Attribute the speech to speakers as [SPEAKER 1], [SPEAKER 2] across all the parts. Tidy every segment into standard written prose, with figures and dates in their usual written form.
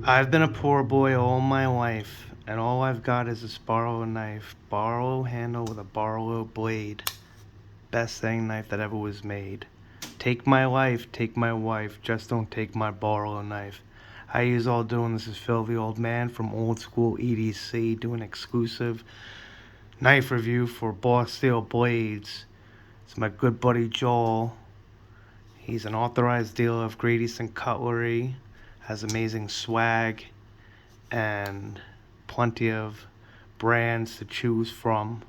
[SPEAKER 1] I've been a poor boy all my life, and all I've got is this Barlow knife. Barlow handle with a Barlow blade. Best thing knife that ever was made. Take my life, take my wife, just don't take my Barlow knife. How yous all doing? This is Phil, the old man from Old School EDC, doing exclusive knife review for Boss Steel Blades. It's my good buddy Joel. He's an authorized dealer of Great Eastern Cutlery, has amazing swag, and plenty of brands to choose from.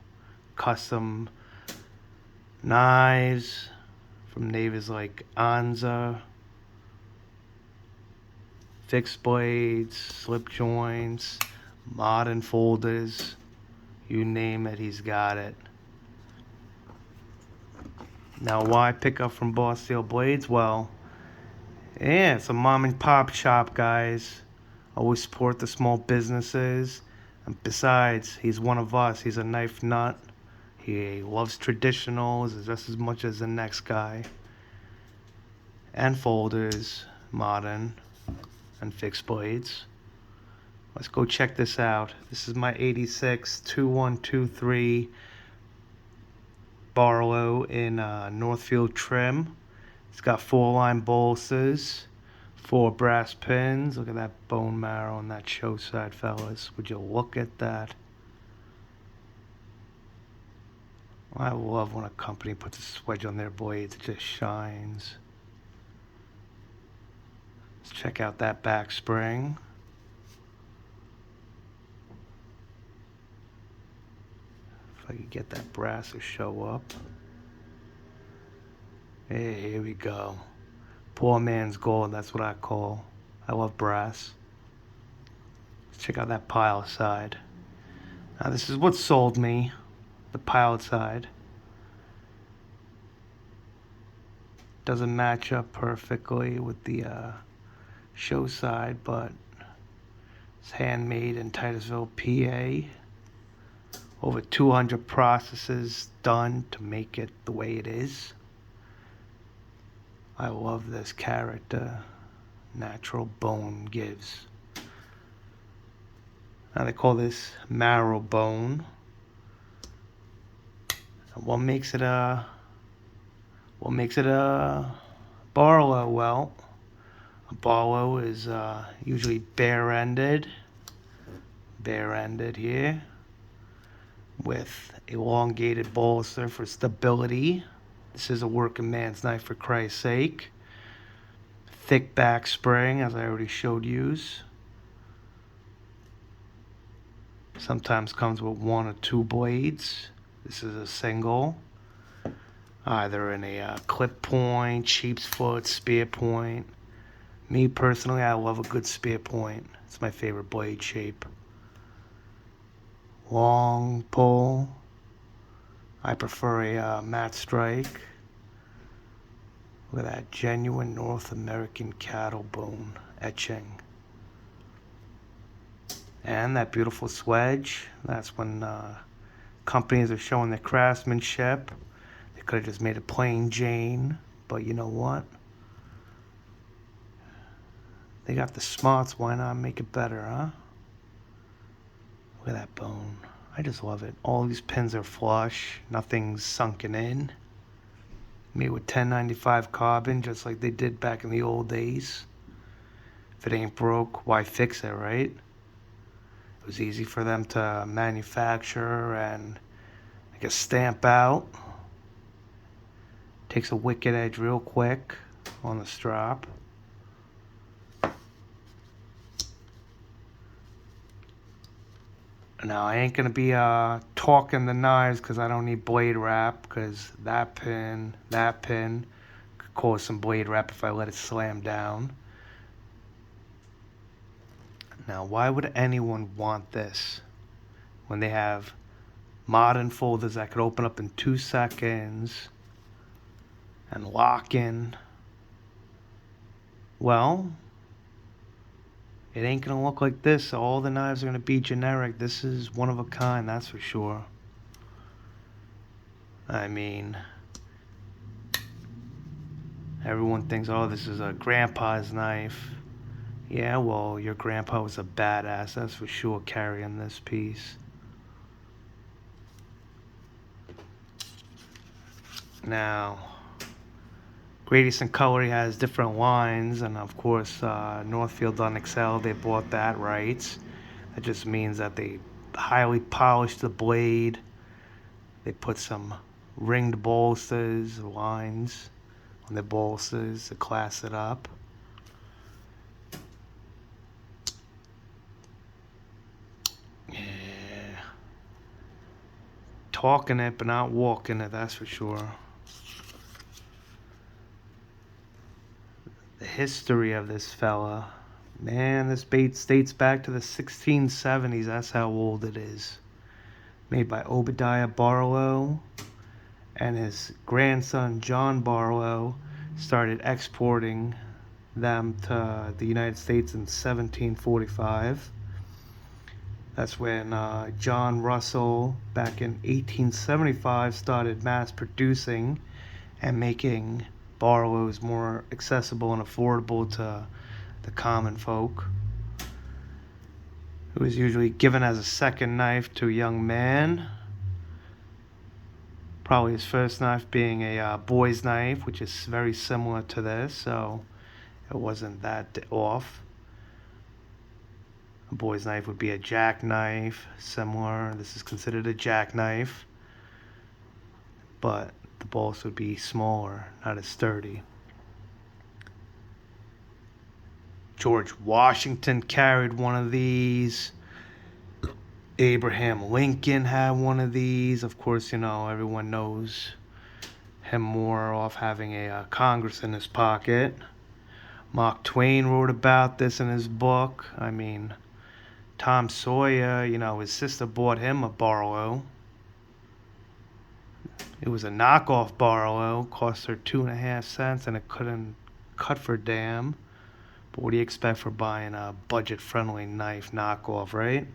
[SPEAKER 1] Custom knives from navies like Anza, fixed blades, slip joints, modern folders, you name it, he's got it. Now, why pick up from Boss Steel Blades? Well, yeah, it's a mom and pop shop, guys. Always support the small businesses. And besides, he's one of us. He's a knife nut. He loves traditionals just as much as the next guy. And folders, modern, and fixed blades. Let's go check this out. This is my 86 2123 Barlow in Northfield trim. It's got 4-line bolsters, 4 brass pins. Look at that bone marrow on that show side, fellas. Would you look at that? I love when a company puts a swedge on their blades. It just shines. Let's check out that back spring. If I could get that brass to show up. Hey, here we go. Poor man's gold, that's what I call. I love brass. Let's check out that pilot side. Now this is what sold me, the pilot side. Doesn't match up perfectly with the show side, but it's handmade in Titusville, PA. Over 200 processes done to make it the way it is. I love this character natural bone gives. Now they call this Marrow Bone. And what makes it a Barlow? Well, a Barlow is usually bare-ended here, with elongated bolster for stability. This is a working man's knife, for Christ's sake. Thick back spring, as I already showed you. Sometimes comes with 1 or 2 blades. This is a single, either in a clip point, sheep's foot, spear point. Me personally, I love a good spear point. It's my favorite blade shape. Long pull. I prefer a matte strike. Look at that genuine North American cattle bone etching. And that beautiful swedge. That's when companies are showing their craftsmanship. They could have just made a plain Jane, but you know what? They got the smarts, why not make it better, huh? Look at that bone. I just love it. All these pins are flush, nothing's sunken in. Made with 1095 carbon, just like they did back in the old days. If it ain't broke, why fix it, right? It was easy for them to manufacture and, I guess, stamp out. Takes a wicked edge real quick on the strap. Now, I ain't going to be torquing the knives because I don't need blade wrap, because that pin could cause some blade wrap if I let it slam down. Now, why would anyone want this when they have modern folders that could open up in 2 seconds and lock in? Well, it ain't gonna look like this. All the knives are gonna be generic. This is one of a kind, that's for sure. I mean, everyone thinks, oh, this is a grandpa's knife. Yeah, well, your grandpa was a badass, that's for sure, carrying this piece. Now, Greatest in Color has different lines, and of course, Northfield on Excel, they bought that rights. That just means that they highly polished the blade. They put some ringed bolsters, lines on the bolsters to class it up. Yeah. Talking it, but not walking it, that's for sure. The history of this fella. Man, this bait dates back to the 1670s. That's how old it is. Made by Obadiah Barlow, and his grandson John Barlow started exporting them to the United States in 1745. That's when John Russell, back in 1875, started mass producing and making Barlows more accessible and affordable to the common folk. It was usually given as a second knife to a young man. Probably his first knife being a boy's knife, which is very similar to this, so it wasn't that off. A boy's knife would be a jackknife, similar. This is considered a jackknife, but the bolts would be smaller, not as sturdy. George Washington carried one of these. Abraham Lincoln had one of these. Of course, everyone knows him more off having a Congress in his pocket. Mark Twain wrote about this in his book. I mean, Tom Sawyer, his sister bought him a Barlow. It was a knockoff Barlow, cost her 2.5 cents, and it couldn't cut for damn. But what do you expect for buying a budget-friendly knife knockoff, right?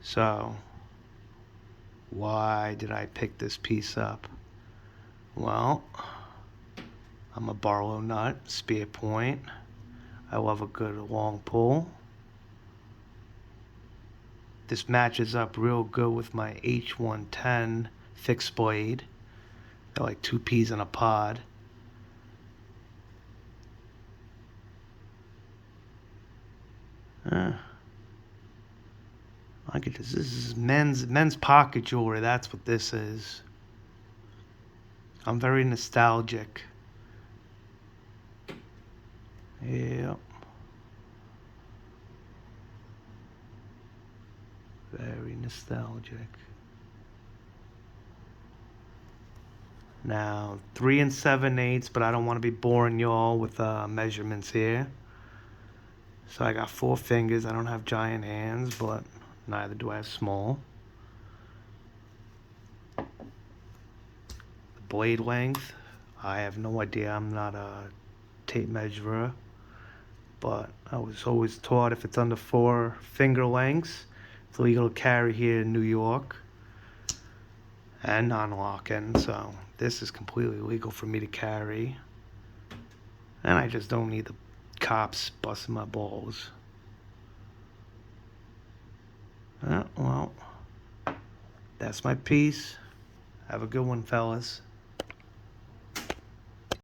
[SPEAKER 1] So, why did I pick this piece up? Well, I'm a Barlow nut, spear point. I love a good long pull. This matches up real good with my H110 fixed blade. They're like two peas in a pod. Look at this. This is men's pocket jewelry. That's what this is. I'm very nostalgic. Yep. Very nostalgic. Now, 3 7/8, but I don't want to be boring y'all with measurements here. So I got 4 fingers. I don't have giant hands, but neither do I have small. The blade length, I have no idea. I'm not a tape measurer, but I was always taught if it's under 4 finger lengths, it's legal to carry here in New York and non-locking. So this is completely legal for me to carry, and I just don't need the cops busting my balls. Well, that's my piece. Have a good one, fellas.